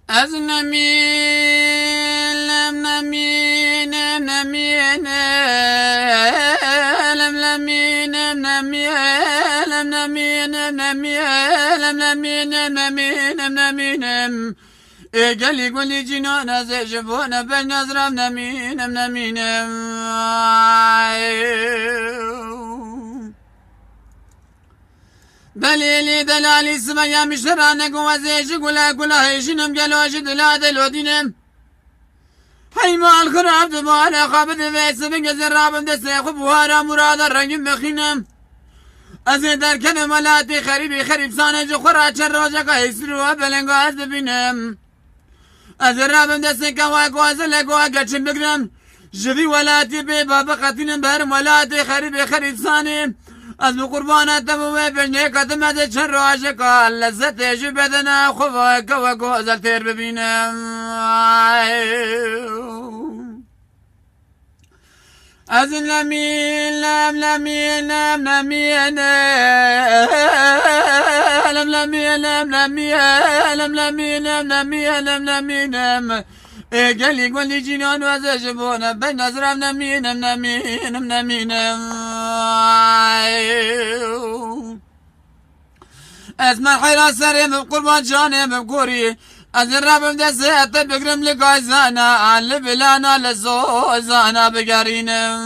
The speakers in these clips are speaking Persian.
از نمینم نمینم نمینم نمینم نمینم نمینم نمینم نمینم نمینم نمینم گلی گلی جنان از جبانه به نظرم نمینم نمینم بلیلی دلالی سمایا مشترانه گوازیش گلا گلا هیشنم گلاش دلا دلو دینم حیمال خراب دبانه خوابد ویسه بگذر رابم دسته خوب وارا مراد رنگم بخینم از در کنم ملاتی خریبی خریب سانه جو خورا چر روزه که حسرو بلنگو از ببینم از رابم دسته که وای گوازه لگوه گچم بگرم جوی ولاتی بی بابا قطینم بر ملاتی خریبی خریب سانه از قربانت تبوه بجنه کتم از چند روشه که لذت جو بدنه خواه که و گوزل تیر ببینم از لمینم لمینم لمینم لمینم لمینم لمینم لمینم لمینم گلی گلی جنان و از جبونه به نظرم نمینم نمینم نمینم از من حیران سریم قربان جانم بگوری از ربم دسته بگرم لگای زانا لبلانا لزوزانا بگرینم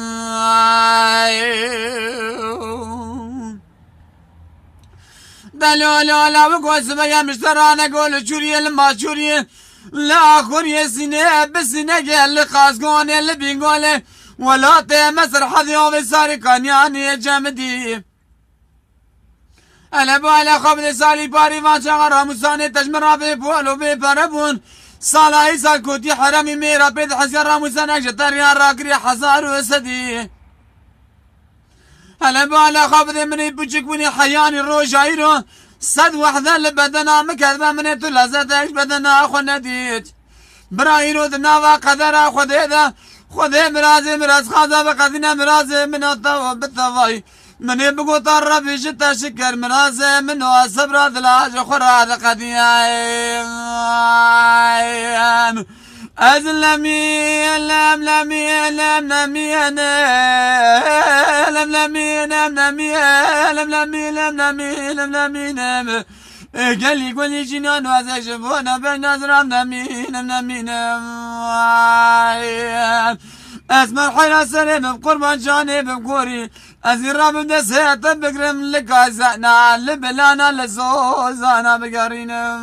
دلولالا بگوز بیا مشترانه گول چوریه لما چوریه لآخر سنه بسنه گل خازگونه لبینگوله ولا تمسر حذيوم ساري كانياني جمدي انا بالا خبر سالي باري ما شغر مساني تجمر بي بولو بي بربون صلاحي سالكوتي حرمي ميرا بيد حسير مسانك جتر يا راكري حزار وسدي انا بالا خبر مني بوجك وني حياني روجايرو صد وحده لبدنا مكذبه مني تلازتك بدنا اخو نديت برايرو دناوا قدر خديده خدای مرازه مراز خازه بقدینه مرازه من الطوا بالطواي من يبقوا طر في شتا شكر مرازه من صبر ذلاج خراد قديم أزلمي لم لمي لم لمي لم لمي لم لمي لم لمي لم لمي لم لمي لم قالي قولي جنان وازا شفونا بين نظرام نمين نمين اسم الحيرة سليم بقربان جاني بقوري ازي رابم دسيت بقرم لك ازعنا لبلانا لزوزانا بقرينا